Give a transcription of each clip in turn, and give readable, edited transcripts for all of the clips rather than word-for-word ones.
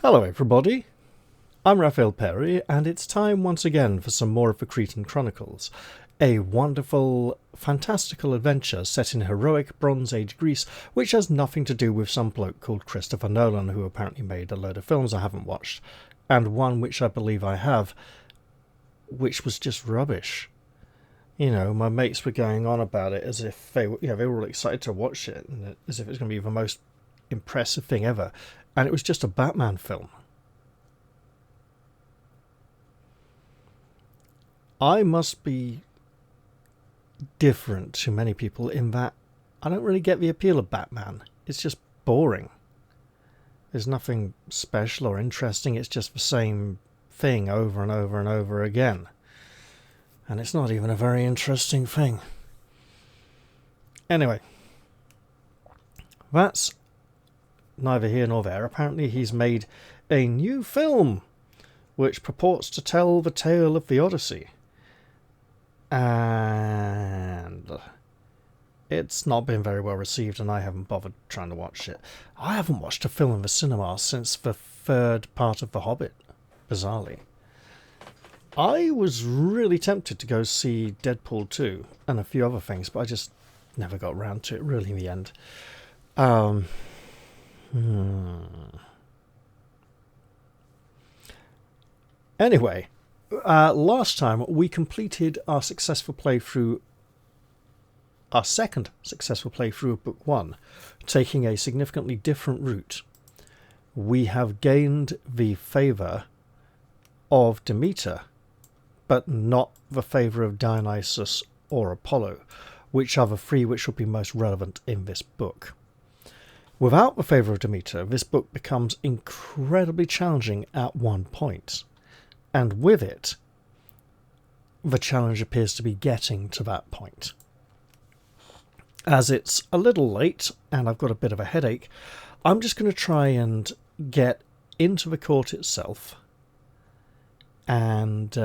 Hello everybody, I'm Raphael Perry, and it's time once again for some more of the Cretan Chronicles, a wonderful, fantastical adventure set in heroic Bronze Age Greece, which has nothing to do with some bloke called Christopher Nolan, who apparently made a load of films I haven't watched, and one which I believe I have, which was just rubbish. You know, my mates were going on about it as if they were all excited to watch it, and as if it was going to be the most impressive thing ever. And it was just a Batman film. I must be different to many people in that I don't really get the appeal of Batman. It's just boring. There's nothing special or interesting. It's just the same thing over and over and over again. And it's not even a very interesting thing. Anyway, that's neither here nor there. Apparently he's made a new film which purports to tell the tale of the Odyssey. And it's not been very well received, and I haven't bothered trying to watch it. I haven't watched a film in the cinema since the third part of The Hobbit, bizarrely. I was really tempted to go see Deadpool 2 and a few other things, but I just never got around to it really in the end. Anyway, last time we completed our successful playthrough, our second successful playthrough of Book 1, taking a significantly different route. We have gained the favour of Demeter, but not the favour of Dionysus or Apollo, which are the three which will be most relevant in this book. Without the favour of Demeter, this book becomes incredibly challenging at one point, and with it, the challenge appears to be getting to that point. As it's a little late, and I've got a bit of a headache, I'm just going to try and get into the court itself, and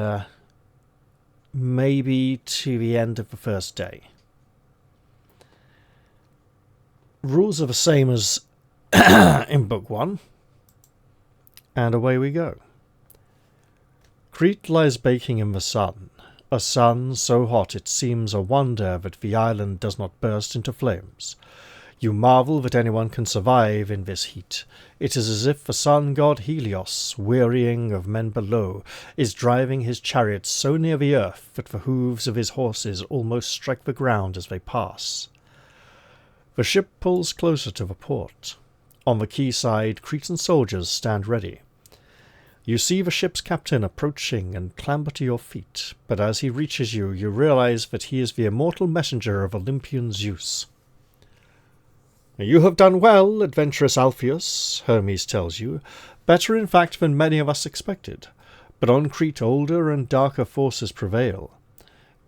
maybe to the end of the first day. Rules are the same as in Book 1, and away we go. Crete lies baking in the sun, a sun so hot it seems a wonder that the island does not burst into flames. You marvel that anyone can survive in this heat. It is as if the sun god Helios, wearying of men below, is driving his chariot so near the earth that the hooves of his horses almost strike the ground as they pass. The ship pulls closer to the port. On the quayside, Cretan soldiers stand ready. You see the ship's captain approaching and clamber to your feet, but as he reaches you, you realize that he is the immortal messenger of Olympian Zeus. You have done well, adventurous Altheus, Hermes tells you, better in fact than many of us expected, but on Crete older and darker forces prevail.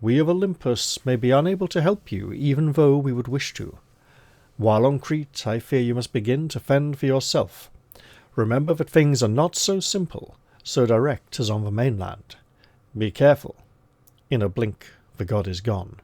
We of Olympus may be unable to help you, even though we would wish to. While on Crete, I fear you must begin to fend for yourself. Remember that things are not so simple, so direct as on the mainland. Be careful. In a blink, the god is gone.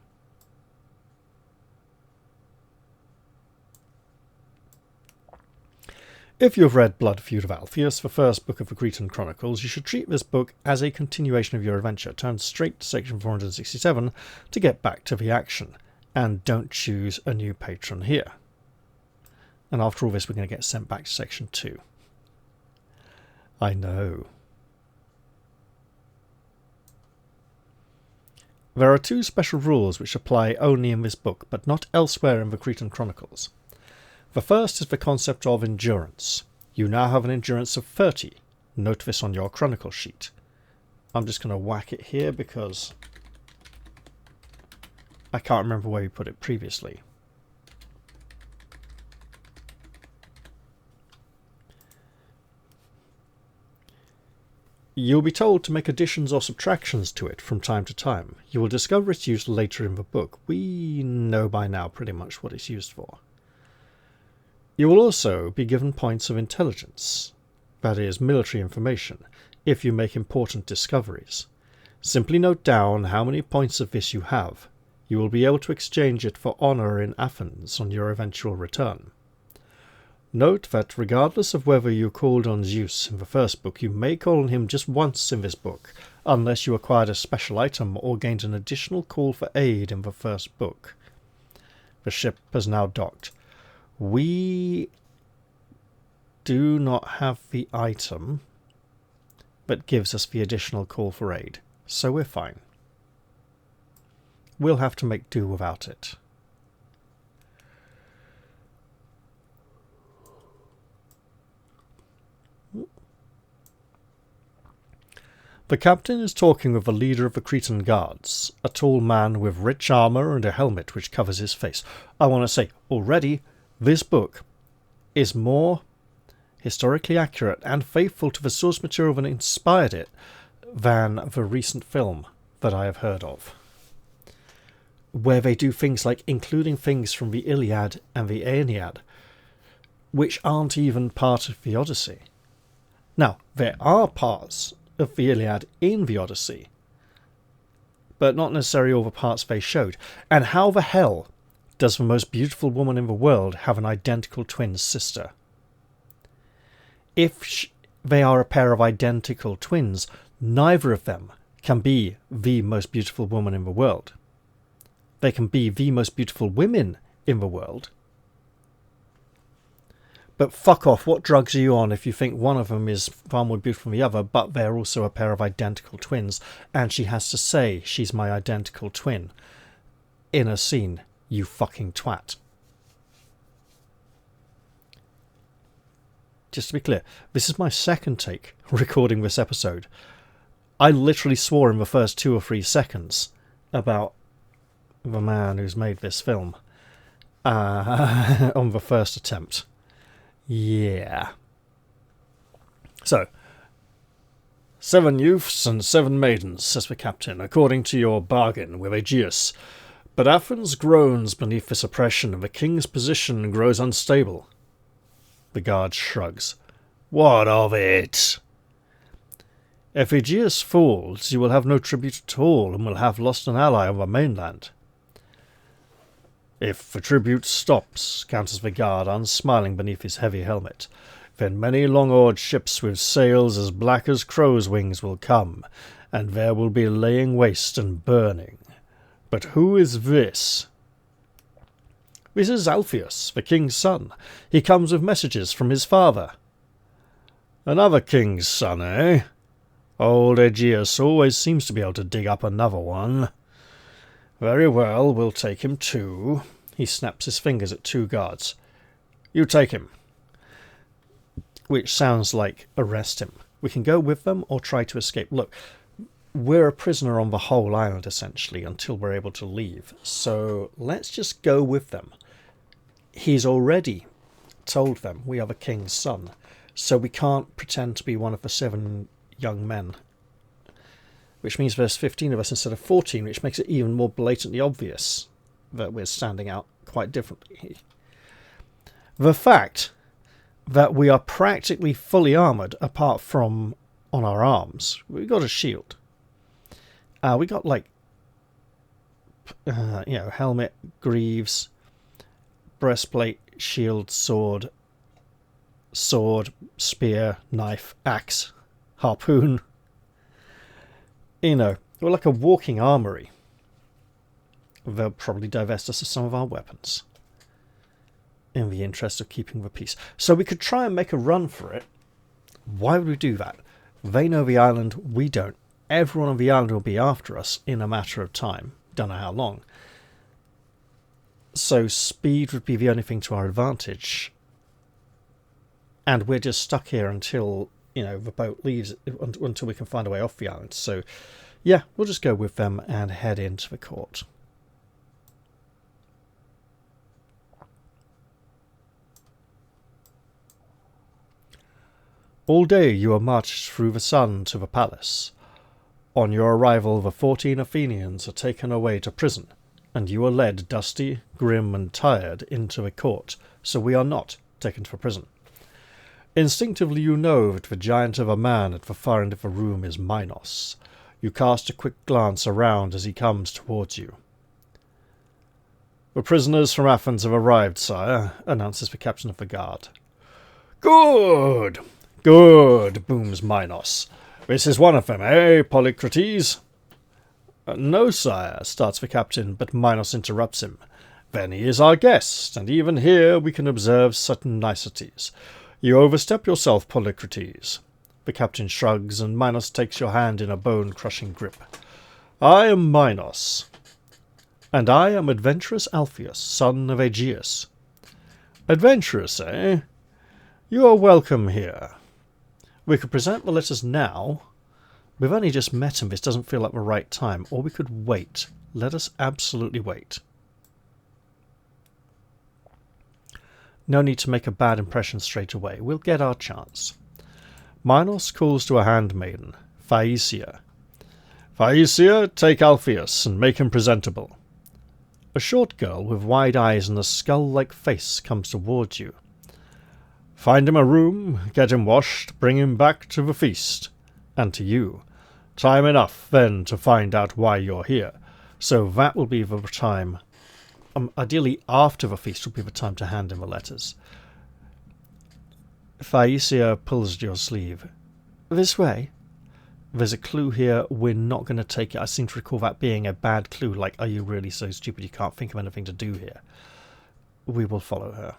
If you have read Blood Feud of Altheus, the first book of the Cretan Chronicles, you should treat this book as a continuation of your adventure. Turn straight to section 467 to get back to the action, and don't choose a new patron here. And after all this, we're going to get sent back to section 2. I know. There are two special rules which apply only in this book, but not elsewhere in the Cretan Chronicles. The first is the concept of endurance. You now have an endurance of 30. Note this on your chronicle sheet. I'm just going to whack it here because I can't remember where we put it previously. You'll be told to make additions or subtractions to it from time to time. You will discover its use later in the book. We know by now pretty much what it's used for. You will also be given points of intelligence, that is, military information, if you make important discoveries. Simply note down how many points of this you have. You will be able to exchange it for honour in Athens on your eventual return. Note that regardless of whether you called on Zeus in the first book, you may call on him just once in this book, unless you acquired a special item or gained an additional call for aid in the first book. The ship has now docked. We do not have the item that gives us the additional call for aid, so we're fine. We'll have to make do without it. The captain is talking with the leader of the Cretan guards, a tall man with rich armour and a helmet which covers his face. I want to say, already, this book is more historically accurate and faithful to the source material that inspired it than the recent film that I have heard of, where they do things like including things from the Iliad and the Aeneid, which aren't even part of the Odyssey. Now, there are parts of the Iliad in the Odyssey, but not necessarily all the parts they showed. And how the hell does the most beautiful woman in the world have an identical twin sister? If they are a pair of identical twins, neither of them can be the most beautiful woman in the world. They can be the most beautiful women in the world. But fuck off, what drugs are you on if you think one of them is far more beautiful than the other, but they're also a pair of identical twins, and she has to say she's my identical twin in a scene, you fucking twat. Just to be clear, this is my second take recording this episode. I literally swore in the first 2 or 3 seconds about the man who's made this film on the first attempt. Yeah. So, 7 youths and 7 maidens, says the captain, according to your bargain with Aegeus. But Athens groans beneath this oppression, and the king's position grows unstable. The guard shrugs. What of it? If Aegeus falls, you will have no tribute at all, and will have lost an ally on the mainland. If the tribute stops, counters the guard, unsmiling beneath his heavy helmet, then many long-oared ships with sails as black as crows' wings will come, and there will be laying waste and burning. But who is this? This is Altheus, the king's son. He comes with messages from his father. Another king's son, eh? Old Aegeus always seems to be able to dig up another one. Very well, we'll take him too. He snaps his fingers at 2 guards. You take him. Which sounds like arrest him. We can go with them or try to escape. Look, we're a prisoner on the whole island, essentially, until we're able to leave. So let's just go with them. He's already told them we are the king's son, so we can't pretend to be one of the 7 young men. Which means there's 15 of us instead of 14, which makes it even more blatantly obvious that we're standing out quite differently. The fact that we are practically fully armoured, apart from on our arms. We got a shield. We got, like, helmet, greaves, breastplate, shield, sword, spear, knife, axe, harpoon. We're like a walking armoury. They'll probably divest us of some of our weapons in the interest of keeping the peace. So we could try and make a run for it. Why would we do that? They know the island, we don't. Everyone on the island will be after us in a matter of time. Don't know how long. So speed would be the only thing to our advantage. And we're just stuck here until, the boat leaves, until we can find a way off the island. So, yeah, we'll just go with them and head into the court. All day you are marched through the sun to the palace. On your arrival, the 14 Athenians are taken away to prison, and you are led, dusty, grim, and tired, into the court, so we are not taken to prison. Instinctively you know that the giant of a man at the far end of the room is Minos. You cast a quick glance around as he comes towards you. The prisoners from Athens have arrived, sire, announces the captain of the guard. Good! Good, booms Minos. This is one of them, eh, Polycrates? No, sire, starts the captain, but Minos interrupts him. Then he is our guest, and even here we can observe certain niceties. You overstep yourself, Polycrates. The captain shrugs, and Minos takes your hand in a bone-crushing grip. I am Minos, and I am adventurous Altheus, son of Aegeus. Adventurous, eh? You are welcome here. We could present the letters now. We've only just met him. This doesn't feel like the right time. Or we could wait. Let us absolutely wait. No need to make a bad impression straight away. We'll get our chance. Minos calls to a handmaiden, Phaecia. Phaecia, take Altheus and make him presentable. A short girl with wide eyes and a skull-like face comes towards you. Find him a room, get him washed, bring him back to the feast. And to you. Time enough, then, to find out why you're here. So that will be the time. Ideally, after the feast will be the time to hand him the letters. Phaecia pulls at your sleeve. This way. There's a clue here. We're not going to take it. I seem to recall that being a bad clue. Like, are you really so stupid you can't think of anything to do here? We will follow her.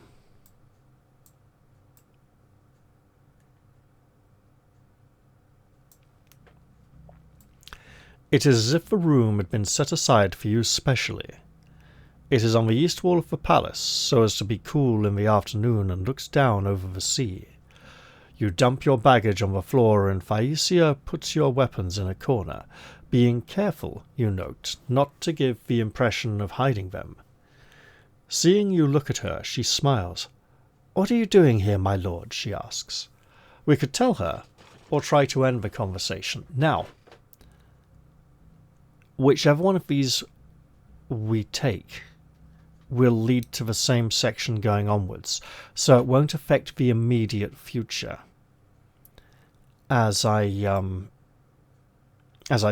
It is as if the room had been set aside for you specially. It is on the east wall of the palace, so as to be cool in the afternoon and looks down over the sea. You dump your baggage on the floor and Phaecia puts your weapons in a corner, being careful, you note, not to give the impression of hiding them. Seeing you look at her, she smiles. What are you doing here, my lord? She asks. We could tell her, or try to end the conversation. Now, whichever one of these we take will lead to the same section going onwards, so it won't affect the immediate future. As I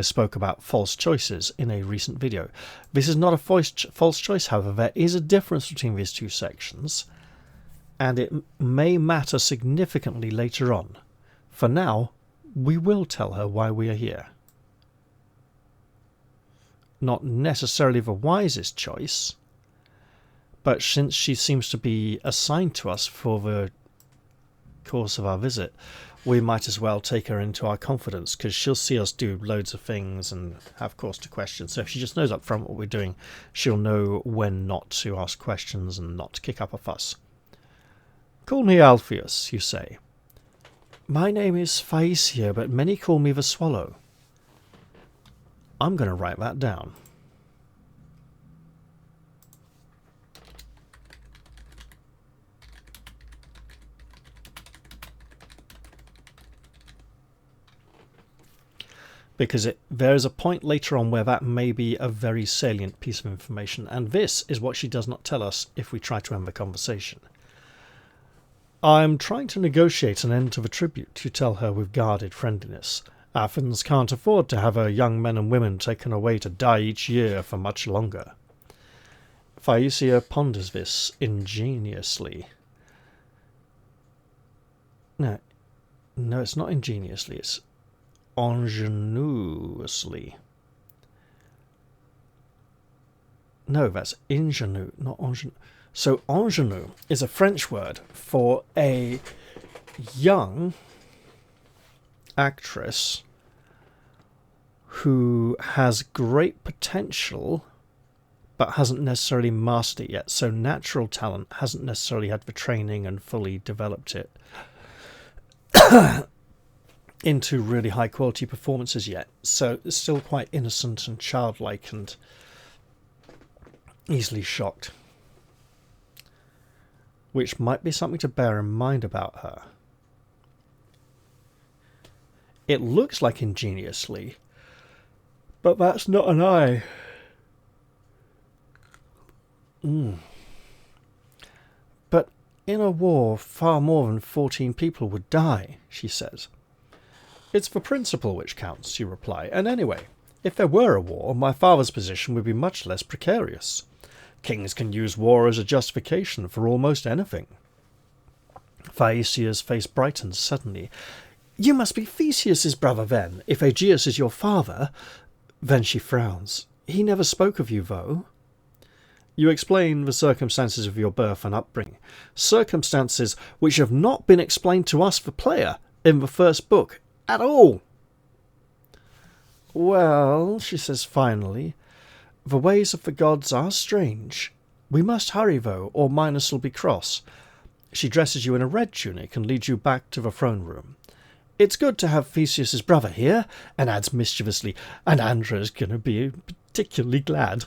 spoke about false choices in a recent video. This is not a false choice, however. There is a difference between these two sections, and it may matter significantly later on. For now, we will tell her why we are here. Not necessarily the wisest choice, but since she seems to be assigned to us for the course of our visit, we might as well take her into our confidence, because she'll see us do loads of things and have cause to question. So if she just knows up front what we're doing, she'll know when not to ask questions and not to kick up a fuss. Call me Altheus, you say. My name is Phaecia, but many call me the Swallow. I'm going to write that down. Because there is a point later on where that may be a very salient piece of information, and this is what she does not tell us if we try to end the conversation. I'm trying to negotiate an end to the tribute, you tell her with guarded friendliness. Athens can't afford to have her young men and women taken away to die each year for much longer. Phaecia ponders this ingeniously. No, it's not ingeniously, it's ingenuously. No, that's ingenue, not ingenue. So ingenue is a French word for a young actress who has great potential but hasn't necessarily mastered it yet. So natural talent hasn't necessarily had the training and fully developed it into really high quality performances yet. So it's still quite innocent and childlike and easily shocked, which might be something to bear in mind about her. It looks like ingeniously, but that's not an eye. But in a war, far more than 14 people would die, she says. It's the principle which counts, you reply. And anyway, if there were a war, my father's position would be much less precarious. Kings can use war as a justification for almost anything. Phaesia's face brightens suddenly. "You must be Theseus's brother, then, if Aegeus is your father." Then she frowns. "He never spoke of you, though." You explain the circumstances of your birth and upbringing, circumstances which have not been explained to us, the player, in the first book at all. "Well," she says finally, "the ways of the gods are strange. We must hurry, though, or Minos will be cross." She dresses you in a red tunic and leads you back to the throne room. "It's good to have Theseus's brother here," and adds mischievously, "and Andra's going to be particularly glad."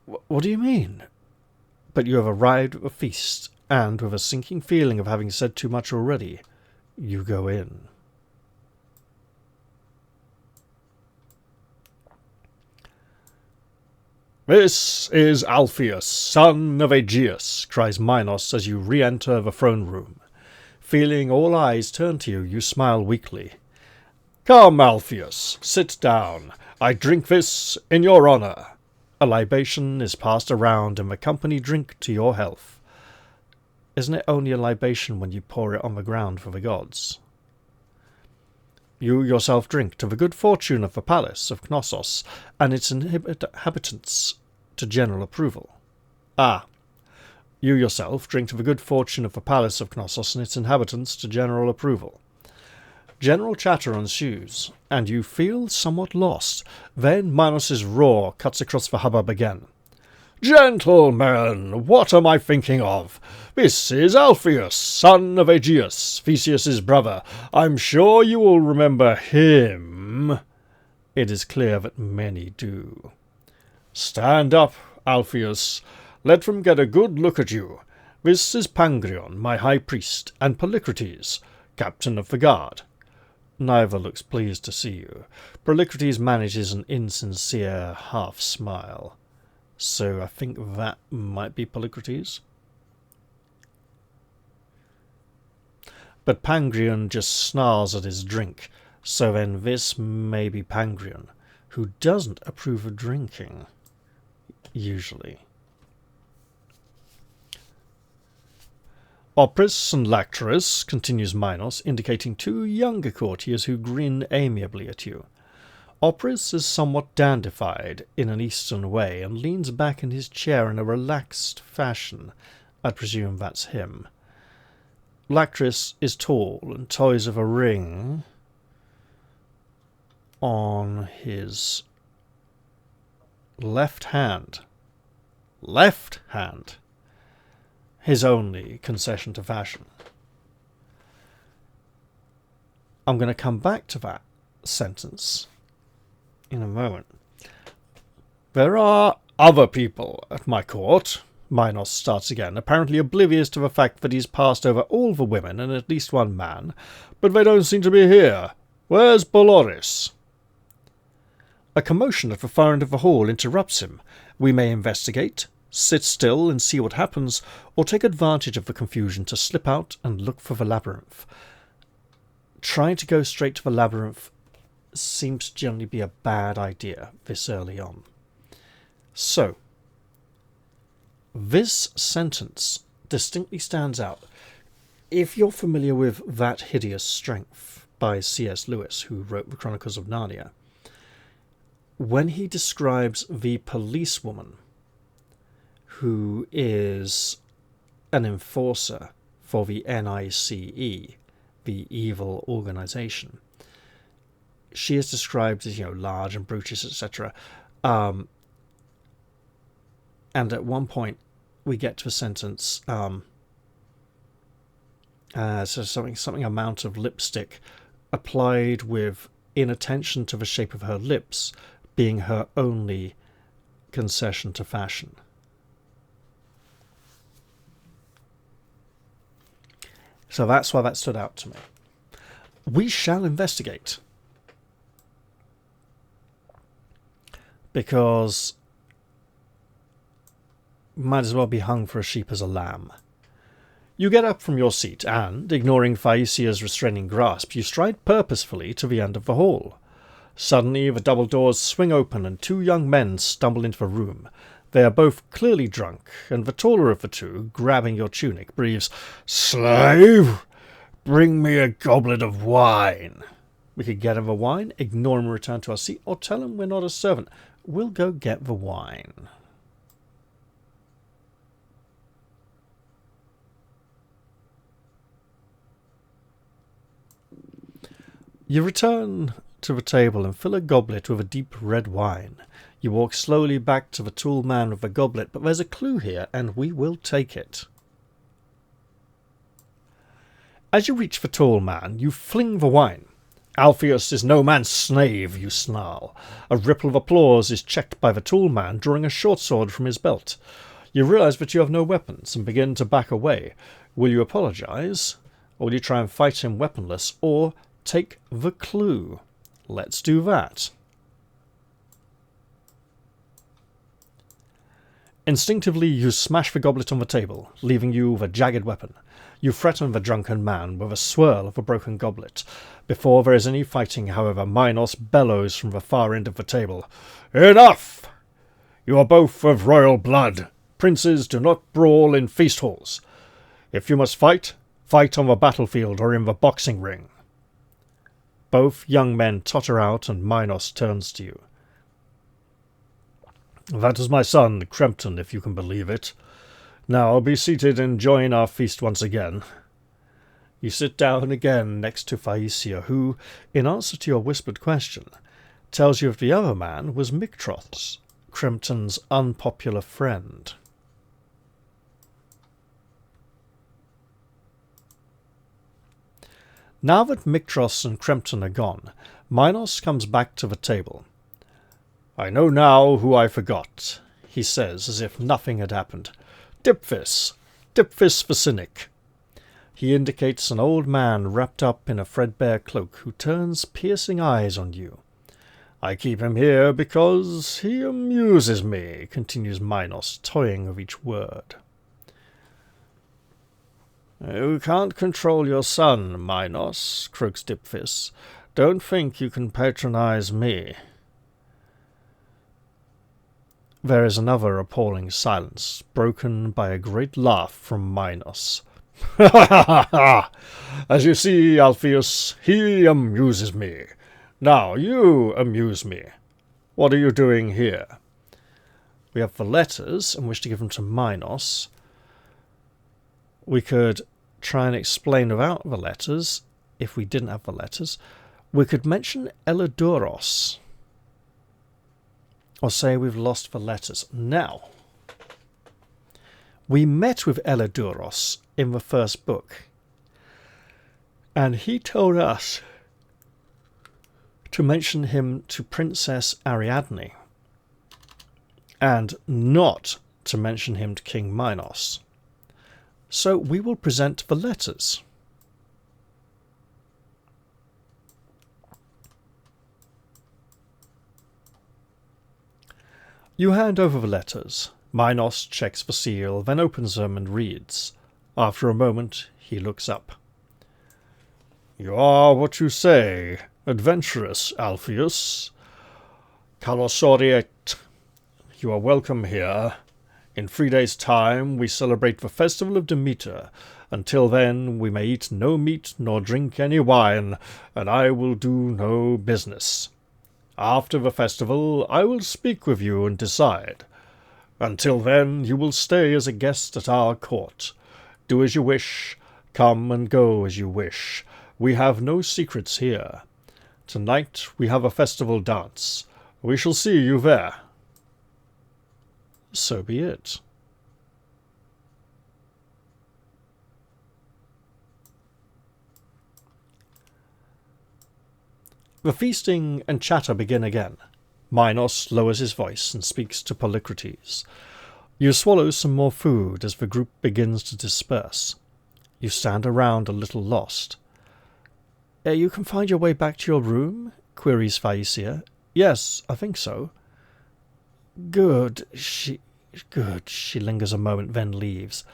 "What do you mean?" But you have arrived at the feast, and with a sinking feeling of having said too much already, you go in. "This is Altheus, son of Aegeus," cries Minos as you re-enter the throne room. Feeling all eyes turn to you, you smile weakly. "Come, Altheus, sit down. I drink this in your honour." A libation is passed around and the company drink to your health. Isn't it only a libation when you pour it on the ground for the gods? You yourself drink to the good fortune of the palace of Knossos and its inhabitants to general approval. You yourself drink to the good fortune of the palace of Knossos and its inhabitants to general approval. General chatter ensues, and you feel somewhat lost. Then Minos' roar cuts across the hubbub again. "Gentlemen, what am I thinking of? This is Altheus, son of Aegeus, Theseus' brother. I'm sure you will remember him." It is clear that many do. "Stand up, Altheus. Let them get a good look at you. This is Pangrion, my high priest, and Polycrates, captain of the guard." Neither looks pleased to see you. Polycrates manages an insincere half-smile. So I think that might be Polycrates. But Pangrion just snarls at his drink, so then this may be Pangrion, who doesn't approve of drinking, usually. "Opris and Lacterus," continues Minos, indicating two younger courtiers who grin amiably at you. Opris is somewhat dandified in an Eastern way and leans back in his chair in a relaxed fashion. I presume that's him. Lacterus is tall and toys with a ring on his left hand. Left hand! His only concession to fashion. I'm going to come back to that sentence in a moment. "There are other people at my court," Minos starts again, apparently oblivious to the fact that he's passed over all the women and at least one man, "but they don't seem to be here. Where's Boloris?" A commotion at the far end of the hall interrupts him. We may investigate, sit still and see what happens, or take advantage of the confusion to slip out and look for the labyrinth. Trying to go straight to the labyrinth seems to generally be a bad idea this early on. So, this sentence distinctly stands out. If you're familiar with That Hideous Strength by C.S. Lewis, who wrote the Chronicles of Narnia, when he describes the policewoman who is an enforcer for the NICE, the evil organization, she is described as, large and brutish, etc. And at one point, we get to a sentence, so something amount of lipstick applied with inattention to the shape of her lips being her only concession to fashion. So that's why that stood out to me. We shall investigate. Because might as well be hung for a sheep as a lamb. You get up from your seat and, ignoring Phaesia's restraining grasp, you stride purposefully to the end of the hall. Suddenly the double doors swing open and two young men stumble into the room. They are both clearly drunk, and the taller of the two, grabbing your tunic, breathes, "Slave, bring me a goblet of wine." We could get him the wine, ignore him and return to our seat, or tell him we're not a servant. We'll go get the wine. You return to the table and fill a goblet with a deep red wine. You walk slowly back to the tall man with the goblet, but there's a clue here, and we will take it. As you reach the tall man, you fling the wine. "Altheus is no man's slave," you snarl. A ripple of applause is checked by the tall man drawing a short sword from his belt. You realise that you have no weapons and begin to back away. Will you apologise? Or will you try and fight him weaponless? Or take the clue? Let's do that. Instinctively, you smash the goblet on the table, leaving you with a jagged weapon. You threaten the drunken man with a swirl of a broken goblet. Before there is any fighting, however, Minos bellows from the far end of the table. "Enough! You are both of royal blood. Princes do not brawl in feast halls. If you must fight, fight on the battlefield or in the boxing ring." Both young men totter out, and Minos turns to you. "That is my son, Cretan, if you can believe it. Now be seated and join our feast once again." You sit down again next to Phaecia, who, in answer to your whispered question, tells you that the other man was Mictros, Cretan's unpopular friend. Now that Mictros and Cretan are gone, Minos comes back to the table. "I know now who I forgot," he says, as if nothing had happened. Dipphis the cynic." He indicates an old man wrapped up in a threadbare cloak who turns piercing eyes on you. "I keep him here because he amuses me," continues Minos, toying with each word. "You can't control your son, Minos," croaks Dipphis. "Don't think you can patronize me." There is another appalling silence, broken by a great laugh from Minos. "Ha ha ha ha! As you see, Altheus, he amuses me. Now you amuse me. What are you doing here?" We have the letters and wish to give them to Minos. We could try and explain without the letters, if we didn't have the letters. We could mention Elidouros, or say we've lost the letters. Now, we met with Elidouros in the first book, and he told us to mention him to Princess Ariadne, and not to mention him to King Minos. So we will present the letters. You hand over the letters. Minos checks the seal, then opens them and reads. After a moment, he looks up. "You are what you say, adventurous, Altheus. Calosoriet. You are welcome here. In 3 days' time we celebrate the festival of Demeter. Until then we may eat no meat nor drink any wine, and I will do no business. After the festival I will speak with you and decide. Until then you will stay as a guest at our court. Do as you wish, come and go as you wish. We have no secrets here. Tonight we have a festival dance. We shall see you there." So be it. The feasting and chatter begin again. Minos lowers his voice and speaks to Polycrates. You swallow some more food as the group begins to disperse. You stand around a little lost. "You can find your way back to your room?" queries Phaecia. "Yes, I think so." Good. She lingers a moment, then leaves.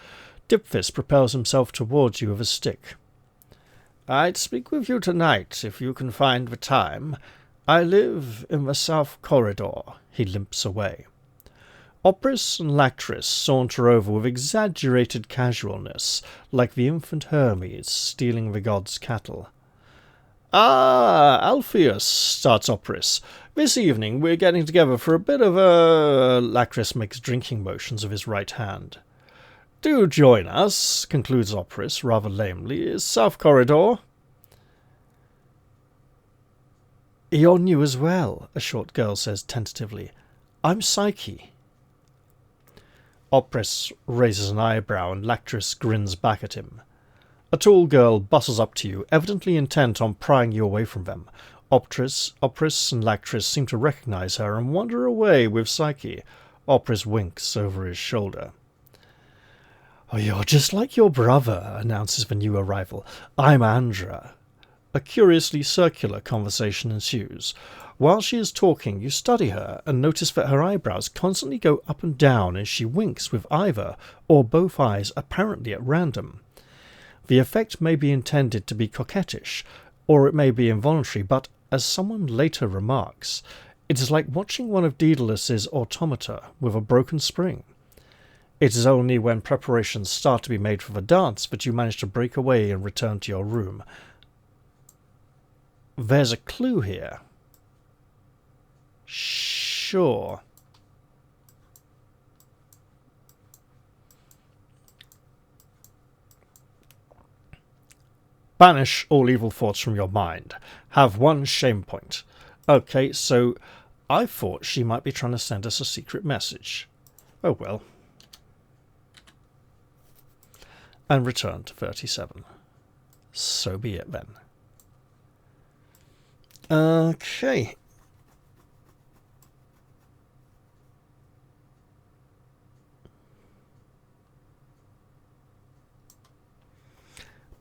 Dipphis propels himself towards you with a stick. "I'd speak with you tonight, if you can find the time. I live in the south corridor." He limps away. Opris and Lactris saunter over with exaggerated casualness, like the infant Hermes stealing the god's cattle. "Ah, Altheus," starts Opris. "This evening we're getting together for a bit of a—" Lactris makes drinking motions with his right hand. "Do join us," concludes Opris rather lamely. "South Corridor." "You're new as well," a short girl says tentatively. "I'm Psyche." Opris raises an eyebrow and Lactris grins back at him. A tall girl bustles up to you, evidently intent on prying you away from them. Opris and Lactris seem to recognize her and wander away with Psyche. Opris winks over his shoulder. "Oh, you're just like your brother," announces the new arrival. "I'm Andra." A curiously circular conversation ensues. While she is talking, you study her and notice that her eyebrows constantly go up and down as she winks with either or both eyes apparently at random. The effect may be intended to be coquettish, or it may be involuntary, but, as someone later remarks, it is like watching one of Daedalus's automata with a broken spring. It is only when preparations start to be made for the dance that you manage to break away and return to your room. There's a clue here. Sure. Banish all evil thoughts from your mind. Have one shame point. Okay, so I thought she might be trying to send us a secret message. Oh well. And return to 37. So be it then. Okay.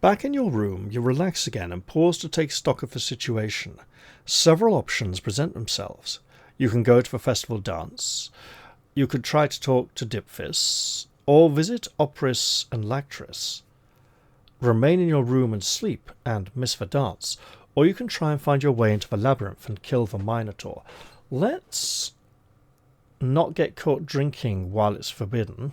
Back in your room, you relax again and pause to take stock of the situation. Several options present themselves. You can go to the festival dance, you could try to talk to Dipphis, or visit Opris and Lactris. Remain in your room and sleep and miss the dance, or you can try and find your way into the labyrinth and kill the Minotaur. Let's not get caught drinking while it's forbidden.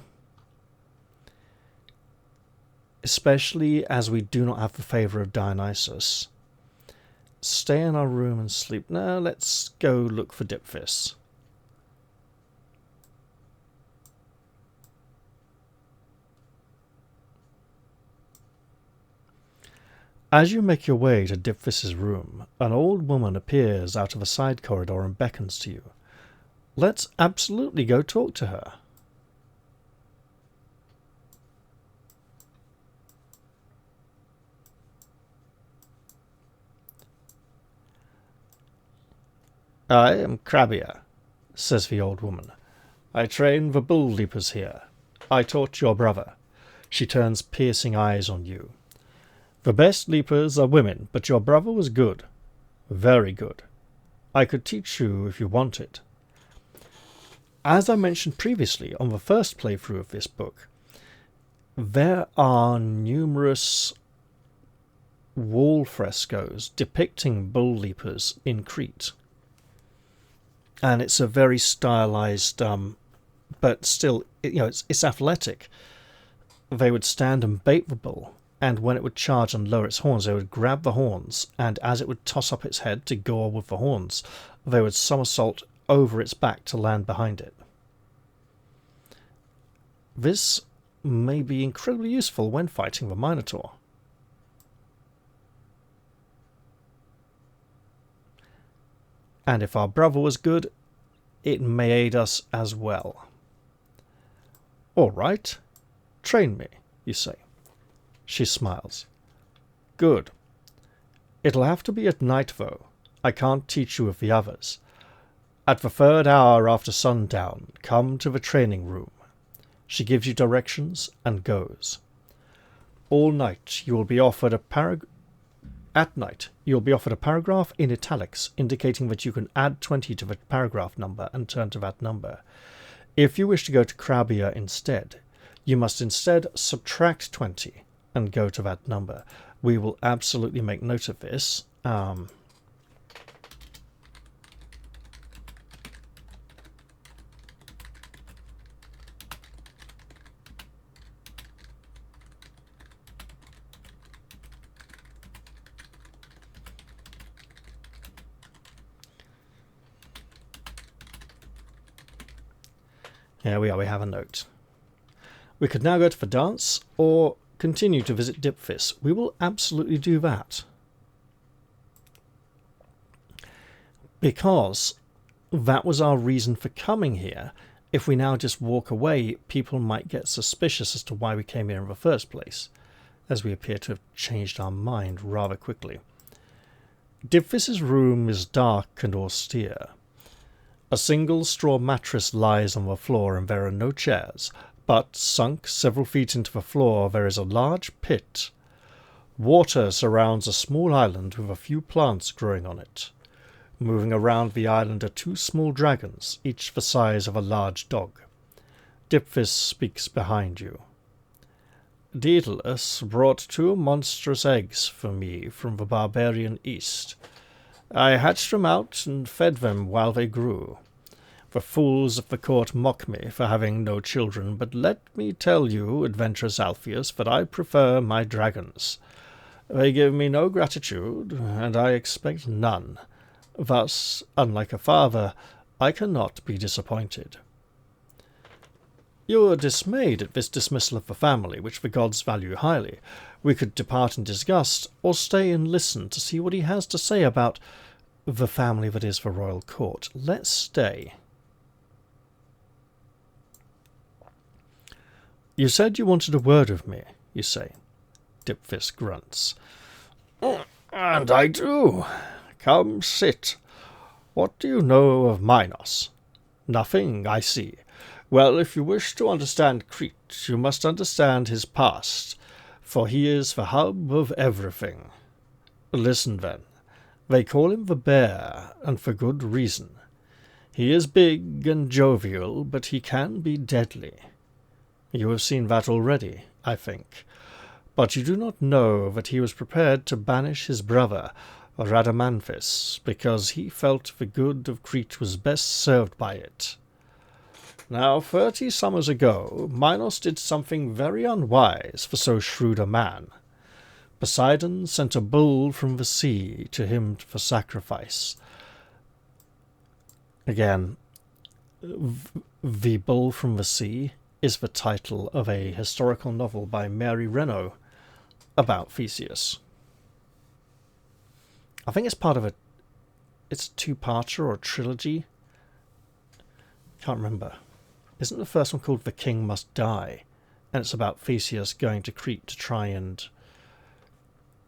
Especially as we do not have the favour of Dionysus. Stay in our room and sleep. Now let's go look for Dipphis. As you make your way to Dipphis' room, an old woman appears out of a side corridor and beckons to you. Let's absolutely go talk to her. "I am Crabia," says the old woman. "I train the bull leapers here. I taught your brother." She turns piercing eyes on you. "The best leapers are women, but your brother was good. Very good. I could teach you if you wanted." As I mentioned previously on the first playthrough of this book, there are numerous wall frescoes depicting bull leapers in Crete. And it's a very stylized, but still, it's athletic. They would stand and bait the bull, and when it would charge and lower its horns, they would grab the horns, and as it would toss up its head to gore with the horns, they would somersault over its back to land behind it. This may be incredibly useful when fighting the Minotaur. And if our brother was good, it may aid us as well. "All right. Train me," you say. She smiles. "Good. It'll have to be at night, though. I can't teach you with the others. At the 3rd hour after sundown, come to the training room." She gives you directions and goes. All night you will be offered a At night, you'll be offered a paragraph in italics indicating that you can add 20 to the paragraph number and turn to that number. If you wish to go to Crabia instead, you must instead subtract 20 and go to that number. We will absolutely make note of this. Here we are, we have a note. We could now go to the dance, or continue to visit Dipfis. We will absolutely do that. Because that was our reason for coming here. If we now just walk away, people might get suspicious as to why we came here in the first place, as we appear to have changed our mind rather quickly. Dipfis's room is dark and austere. A single straw mattress lies on the floor and there are no chairs, but sunk several feet into the floor there is a large pit. Water surrounds a small island with a few plants growing on it. Moving around the island are two small dragons, each the size of a large dog. Dipfis speaks behind you. Daedalus brought 2 monstrous eggs for me from the barbarian east. I hatched them out and fed them while they grew. The fools of the court mock me for having no children, but let me tell you, adventurous Altheus, that I prefer my dragons. They give me no gratitude, and I expect none. Thus, unlike a father, I cannot be disappointed. You are dismayed at this dismissal of the family, which the gods value highly. We could depart in disgust, or stay and listen to see what he has to say about the family that is the royal court. Let's stay. You said you wanted a word with me, you say. Dipfis grunts. And I do. Come, sit. What do you know of Minos? Nothing, I see. Well, if you wish to understand Crete, you must understand his past, for he is the hub of everything. Listen, then. They call him the Bear, and for good reason. He is big and jovial, but he can be deadly. You have seen that already, I think. But you do not know that he was prepared to banish his brother, Rhadamanthus, because he felt the good of Crete was best served by it. Now, 30 summers ago, Minos did something very unwise for so shrewd a man. Poseidon sent a bull from the sea to him for sacrifice. Again, The Bull from the Sea is the title of a historical novel by Mary Renault about Theseus. I think it's part of it's a 2-parter or a trilogy. Can't remember. Isn't the first one called The King Must Die? And it's about Theseus going to Crete to try and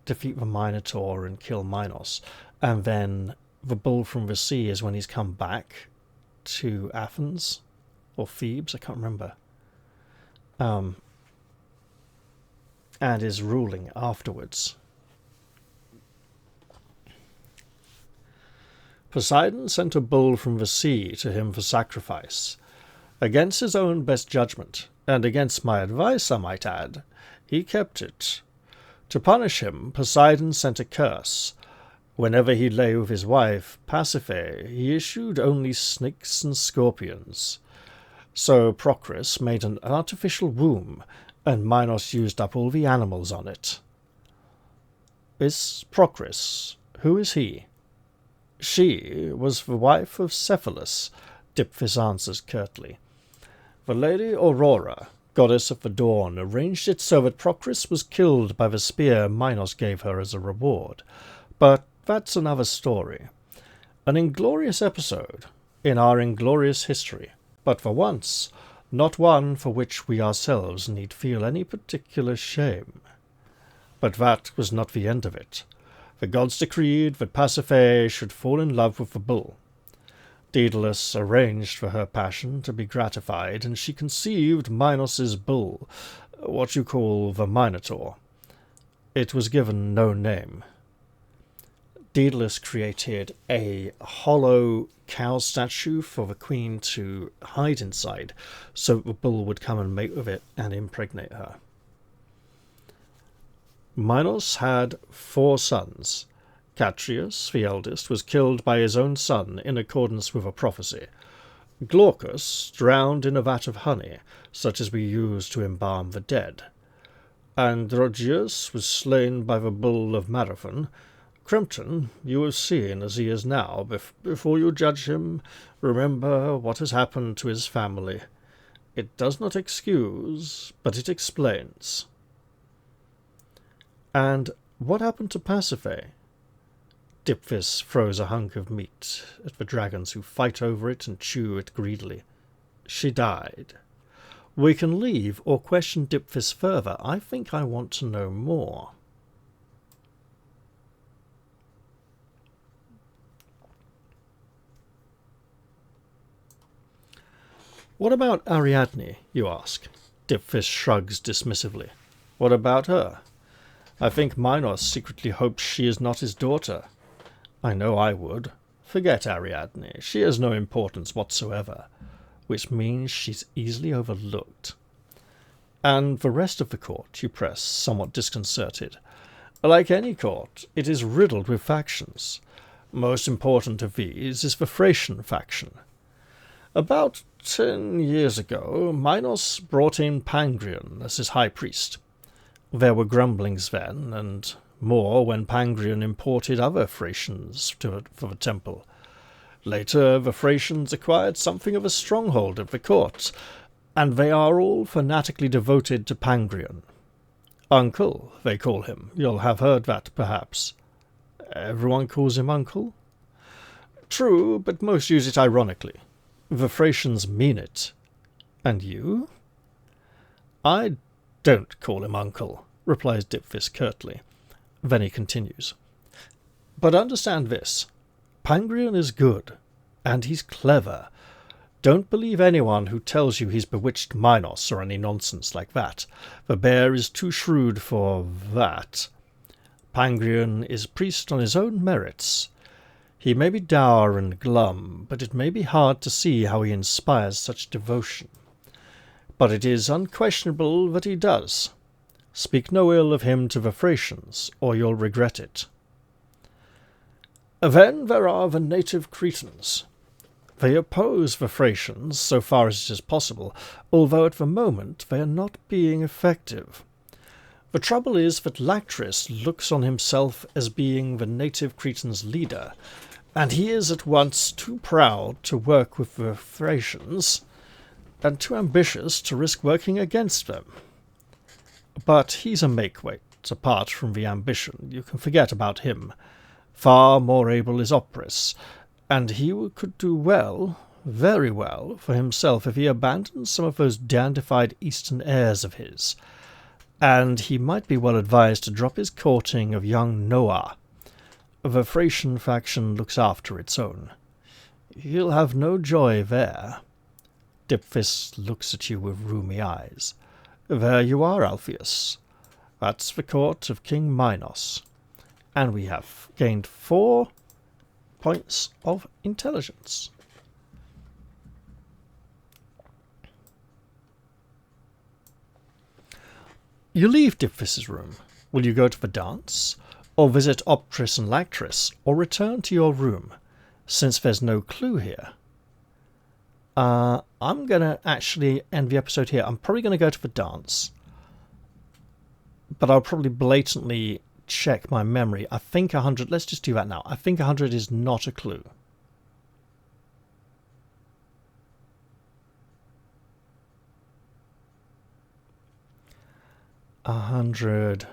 defeat the Minotaur and kill Minos. And then The Bull from the Sea is when he's come back to Athens or Thebes, I can't remember. And is ruling afterwards. Poseidon sent a bull from the sea to him for sacrifice. Against his own best judgment, and against my advice, I might add, he kept it. To punish him, Poseidon sent a curse. Whenever he lay with his wife, Pasiphae, he issued only snakes and scorpions. So Procris made an artificial womb, and Minos used up all the animals on it. Is Procris, who is he? She was the wife of Cephalus, Dipfis answers curtly. The Lady Aurora, goddess of the dawn, arranged it so that Procris was killed by the spear Minos gave her as a reward. But that's another story. An inglorious episode in our inglorious history, but for once, not one for which we ourselves need feel any particular shame. But that was not the end of it. The gods decreed that Pasiphae should fall in love with the bull. Daedalus arranged for her passion to be gratified, and she conceived Minos's bull, what you call the Minotaur. It was given no name. Daedalus created a hollow cow statue for the queen to hide inside, so that the bull would come and mate with it and impregnate her. Minos had 4 sons. Catreus, the eldest, was killed by his own son in accordance with a prophecy. Glaucus drowned in a vat of honey, such as we use to embalm the dead. Androgeus was slain by the bull of Marathon. Crimpton you have seen as he is now. Before you judge him, remember what has happened to his family. It does not excuse, but it explains. And what happened to Pasiphae? Dipfis throws a hunk of meat at the dragons who fight over it and chew it greedily. She died. We can leave or question Dipfis further. I think I want to know more. What about Ariadne, you ask? Dipfis shrugs dismissively. What about her? I think Minos secretly hopes she is not his daughter. I know I would. Forget Ariadne. She has no importance whatsoever, which means she's easily overlooked. And the rest of the court, you press, somewhat disconcerted. Like any court, it is riddled with factions. Most important of these is the Thracian faction. About 10 years ago, Minos brought in Pangrion as his high priest. There were grumblings then, and more when Pangrion imported other Thracians for the temple. Later, the Thracians acquired something of a stronghold of the court, and they are all fanatically devoted to Pangrion. Uncle, they call him. You'll have heard that, perhaps. Everyone calls him Uncle? True, but most use it ironically. The Thracians mean it. And you? I don't call him Uncle, replies Dipfis curtly. Then he continues. But understand this. Pangrion is good, and he's clever. Don't believe anyone who tells you he's bewitched Minos or any nonsense like that. The bear is too shrewd for that. Pangrion is priest on his own merits. He may be dour and glum, but it may be hard to see how he inspires such devotion. But it is unquestionable that he does. Speak no ill of him to the Thracians, or you'll regret it. Then there are the native Cretans. They oppose the Thracians so far as it is possible, although at the moment they are not being effective. The trouble is that Lactris looks on himself as being the native Cretans' leader, and he is at once too proud to work with the Thracians, and too ambitious to risk working against them. But he's a make-weight, apart from the ambition. You can forget about him. Far more able is Opris, and he could do well, very well, for himself if he abandoned some of those dandified eastern airs of his. And he might be well advised to drop his courting of young Noah. The Thracian faction looks after its own. He'll have no joy there. Dipfis looks at you with rheumy eyes. There you are, Altheus. That's the court of King Minos. And we have gained 4 points of intelligence. You leave Dipfis's room. Will you go to the dance, or visit Optris and Lactris, or return to your room, since there's no clue here? I'm going to actually end the episode here. I'm probably going to go to the dance, but I'll probably blatantly check my memory. I think 100, let's just do that now. I think 100 is not a clue. A 100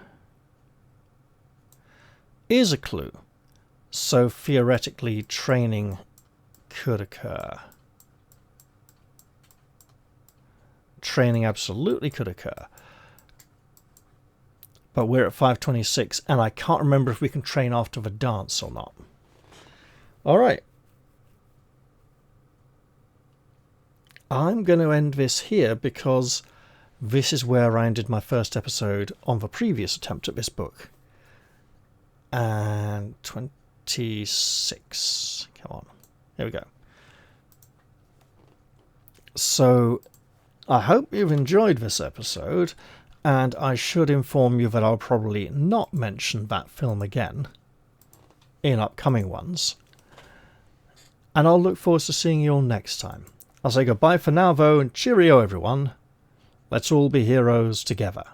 is a clue. So theoretically, training could occur. Training absolutely could occur. But we're at 526, and I can't remember if we can train after the dance or not. All right. I'm going to end this here because this is where I ended my first episode on the previous attempt at this book. And 26. Come on. Here we go. So I hope you've enjoyed this episode, and I should inform you that I'll probably not mention that film again in upcoming ones. And I'll look forward to seeing you all next time. I'll say goodbye for now, though, and cheerio, everyone. Let's all be heroes together.